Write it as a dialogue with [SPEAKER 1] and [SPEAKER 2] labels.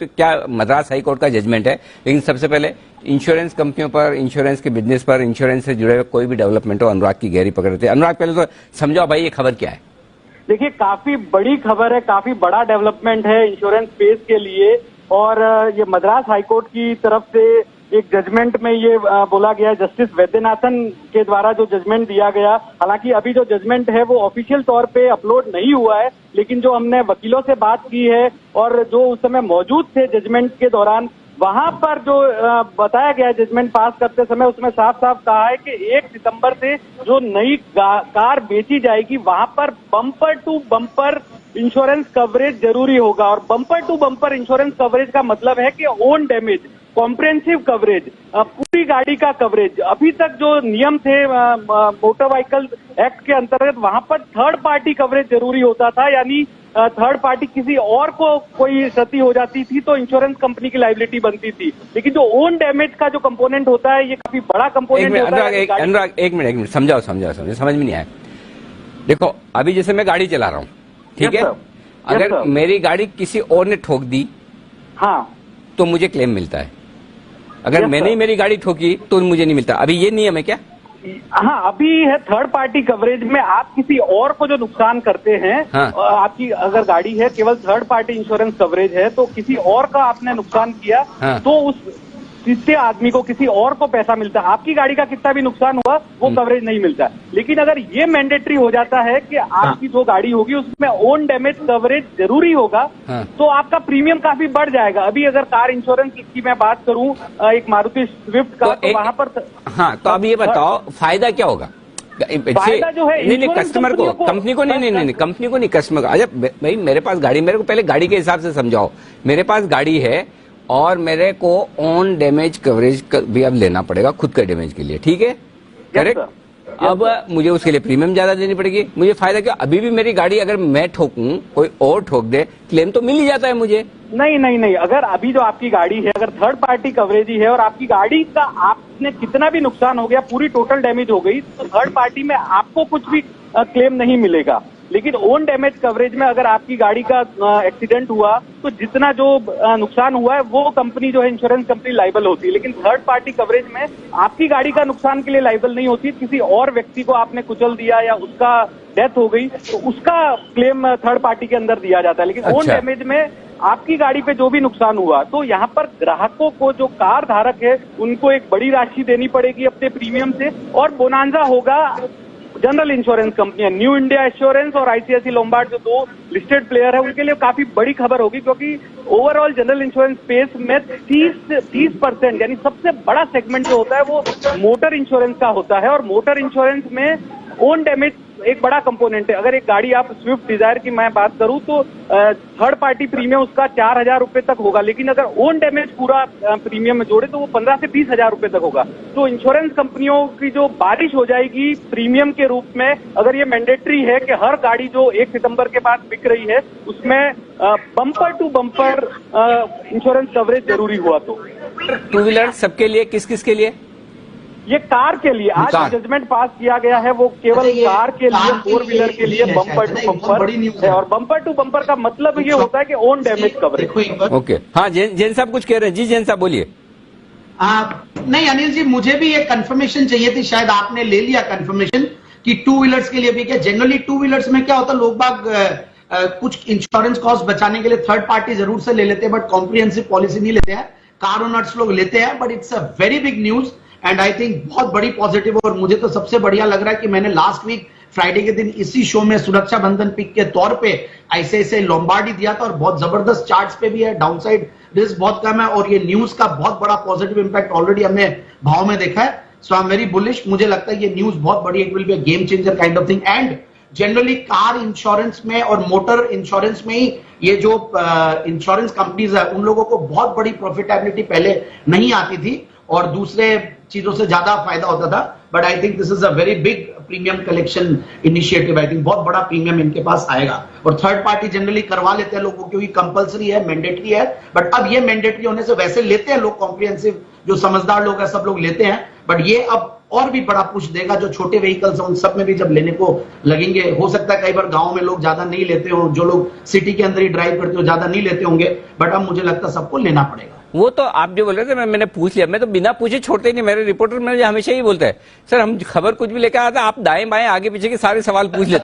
[SPEAKER 1] क्या Madras high court का judgement है, लेकिन सबसे पहले इंश्योरेंस कंपनियों पर, इंश्योरेंस के बिजनेस पर, इंश्योरेंस से जुड़े हुए कोई भी डेवलपमेंट हो, अनुराग की गहरी पकड़ रहे थे। अनुराग, पहले तो समझाओ भाई ये खबर क्या है।
[SPEAKER 2] देखिए, काफी बड़ी खबर है, काफी बड़ा डेवलपमेंट है इंश्योरेंस स्पेस के लिए। और ये मद्रास हाईकोर्ट की तरफ से एक जजमेंट में ये बोला गया, जस्टिस वैद्यनाथन के द्वारा जो जजमेंट दिया गया, हालांकि अभी जो जजमेंट है वो ऑफिशियल तौर पे अपलोड नहीं हुआ है, लेकिन जो हमने वकीलों से बात की है और जो उस समय मौजूद थे जजमेंट के दौरान, वहां पर जो बताया गया जजमेंट पास करते समय, उसमें साफ साफ कहा है कि 1 सितंबर से जो नई कार बेची जाएगी वहां पर bumper to bumper insurance coverage जरूरी होगा। और bumper to bumper insurance coverage का मतलब है कि ओन डैमेज, कॉम्प्रिहेंसिव कवरेज, पूरी गाड़ी का कवरेज। अभी तक जो नियम थे मोटर व्हीकल एक्ट के अंतर्गत, वहां पर थर्ड पार्टी कवरेज जरूरी होता था, यानी थर्ड पार्टी किसी और को कोई क्षति हो जाती थी तो इंश्योरेंस कंपनी की लायबिलिटी बनती थी। लेकिन जो ओन डैमेज का जो कंपोनेंट होता है, ये काफी बड़ा कंपोनेंट होता है।
[SPEAKER 1] अनुराग, एक मिनट समझाओ, समझ में नहीं आया। देखो, अभी जैसे मैं गाड़ी चला रहा हूँ, ठीक है, अगर मेरी गाड़ी किसी और ने ठोक दी,
[SPEAKER 2] हाँ,
[SPEAKER 1] तो मुझे क्लेम मिलता है। अगर मैंने ही मेरी गाड़ी ठोकी तो मुझे नहीं मिलता। अभी ये नियम है क्या?
[SPEAKER 2] हाँ, अभी है थर्ड पार्टी कवरेज में। आप किसी और को जो नुकसान करते हैं,
[SPEAKER 1] हाँ,
[SPEAKER 2] आपकी अगर गाड़ी है, केवल थर्ड पार्टी इंश्योरेंस कवरेज है, तो किसी और का आपने नुकसान किया,
[SPEAKER 1] हाँ,
[SPEAKER 2] तो उस तीसरे आदमी को, किसी और को पैसा मिलता है। आपकी गाड़ी का कितना भी नुकसान हुआ वो कवरेज नहीं मिलता। लेकिन अगर ये मैंडेटरी हो जाता है कि आपकी जो गाड़ी होगी उसमें ओन डैमेज कवरेज जरूरी होगा, तो आपका प्रीमियम काफी बढ़ जाएगा। अभी अगर कार इंश्योरेंस की मैं बात करूं, एक मारुति स्विफ्ट का, तो वहां पर
[SPEAKER 1] हाँ, तो अब ये बताओ फायदा क्या होगा?
[SPEAKER 2] फायदा जो है
[SPEAKER 1] नहीं, कस्टमर को, कंपनी को नहीं, कंपनी को नहीं, कस्टमर को। अच्छा भाई, मेरे पास गाड़ी, मेरे को पहले गाड़ी के हिसाब से समझाओ। मेरे पास गाड़ी है और मेरे को ऑन डैमेज कवरेज भी अब लेना पड़ेगा खुद के डैमेज के लिए, ठीक है, करेक्ट? अब मुझे उसके लिए प्रीमियम ज्यादा देनी पड़ेगी। मुझे फायदा क्या? अभी भी मेरी गाड़ी अगर मैं ठोकूं, कोई और ठोक दे, क्लेम तो मिल ही जाता है मुझे।
[SPEAKER 2] नहीं, अगर अभी जो आपकी गाड़ी है, अगर थर्ड पार्टी कवरेज ही है और आपकी गाड़ी का आपने कितना भी नुकसान हो गया, पूरी टोटल डैमेज हो गई, तो थर्ड पार्टी में आपको कुछ भी क्लेम नहीं मिलेगा। लेकिन ओन डैमेज कवरेज में अगर आपकी गाड़ी का एक्सीडेंट हुआ, तो जितना जो नुकसान हुआ है वो कंपनी जो है, इंश्योरेंस कंपनी लाइबल होती है। लेकिन थर्ड पार्टी कवरेज में आपकी गाड़ी का नुकसान के लिए लाइबल नहीं होती। किसी और व्यक्ति को आपने कुचल दिया या उसका डेथ हो गई, तो उसका क्लेम थर्ड पार्टी के अंदर दिया जाता है। लेकिन ओन डैमेज में आपकी गाड़ी पे जो भी नुकसान हुआ, तो यहाँ पर ग्राहकों को, जो कार धारक है, उनको एक बड़ी राशि देनी पड़ेगी अपने प्रीमियम से। और बोनांजा होगा जनरल इंश्योरेंस कंपनियां, न्यू इंडिया एश्योरेंस और आईसीआईसी लोम्बार्ड, जो 2 लिस्टेड प्लेयर है, उनके लिए काफी बड़ी खबर होगी, क्योंकि ओवरऑल जनरल इंश्योरेंस स्पेस में 30% यानी सबसे बड़ा सेगमेंट जो होता है वो मोटर इंश्योरेंस का होता है। और मोटर इंश्योरेंस में ओन डैमेज एक बड़ा कंपोनेंट है। अगर एक गाड़ी, आप स्विफ्ट डिजायर की मैं बात करूं, तो थर्ड पार्टी प्रीमियम उसका 4,000 रुपए तक होगा। लेकिन अगर ओन डैमेज पूरा प्रीमियम में जोड़े तो वो 15 से 20,000 रुपए तक होगा। तो इंश्योरेंस कंपनियों की जो बारिश हो जाएगी प्रीमियम के रूप में, अगर ये मैंडेटरी है कि हर गाड़ी जो 1 सितंबर के बाद बिक रही है उसमें bumper to bumper insurance coverage जरूरी हुआ। तो
[SPEAKER 1] टू व्हीलर सबके लिए, किस किस के लिए?
[SPEAKER 2] ये कार के लिए आज जजमेंट पास किया गया है, वो केवल कार के लिए, 4 व्हीलर के लिए बम्पर टू बम्पर है। और बम्पर टू बम्पर का मतलब ये होता है कि ओन डैमेज कवरेज।
[SPEAKER 1] ओके, हाँ, जैन साहब कुछ कह रहे हैं। जी जैन साहब बोलिए।
[SPEAKER 3] नहीं अनिल जी, मुझे भी एक कंफर्मेशन चाहिए थी, शायद आपने ले लिया कंफर्मेशन कि टू व्हीलर्स के लिए भी क्या। जनरली टू व्हीलर्स में क्या होता है, लोग बाग कुछ इंश्योरेंस कॉस्ट बचाने के लिए थर्ड पार्टी जरूर से ले लेते हैं, बट कॉम्प्रिहेंसिव पॉलिसी नहीं लेते हैं। कार ओनर्स लोग लेते हैं, but it's a very big news and I think बहुत बड़ी पॉजिटिव। और मुझे तो सबसे बढ़िया लग रहा है कि मैंने लास्ट वीक फ्राइडे के दिन इसी शो में सुरक्षा बंधन पिक के तौर पे ऐसे लोम्बार्डी दिया था, और बहुत जबरदस्त चार्ट्स पे भी है, डाउनसाइड रिस्क बहुत कम है, और ये न्यूज का बहुत बड़ा पॉजिटिव इंपैक्ट ऑलरेडी हमने भाव में देखा है। सो आई एम वेरी बुलिश। मुझे लगता है ये न्यूज बहुत बड़ी, it will be a game changer kind of thing. And generally car insurance में और मोटर इंश्योरेंस में ही ये जो इंश्योरेंस कंपनीज है, उन लोगों को बहुत बड़ी प्रॉफिटेबिलिटी पहले नहीं आती थी और दूसरे चीजों से ज्यादा फायदा होता था। But I think this is a very big premium collection initiative. I think बहुत बड़ा प्रीमियम इनके पास आएगा। और थर्ड पार्टी जनरली करवा लेते हैं लोगों, क्योंकि कंपलसरी है, मैंडेटरी है। बट अब ये मैंडेटरी होने से वैसे लेते हैं लोग, कॉम्प्रिहेंसिव जो समझदार लोग हैं सब लोग लेते हैं, बट ये अब और भी बड़ा पुश देगा, जो छोटे व्हीकल्स उन सब में भी जब लेने को लगेंगे। हो सकता है कई बार गांव में लोग ज्यादा नहीं लेते हो, जो लोग सिटी के अंदर ही ड्राइव करते हो ज्यादा नहीं लेते होंगे, बट अब मुझे लगता है सबको लेना पड़ेगा।
[SPEAKER 1] वो तो आप जो बोल रहे थे मैंने पूछ लिया, मैं तो बिना पूछे छोड़ते ही नहीं। मेरे रिपोर्टर मुझे हमेशा ही बोलता है, सर हम खबर कुछ भी लेकर आते हैं, आप दाएं बाएं आगे पीछे के सारे सवाल पूछ लेते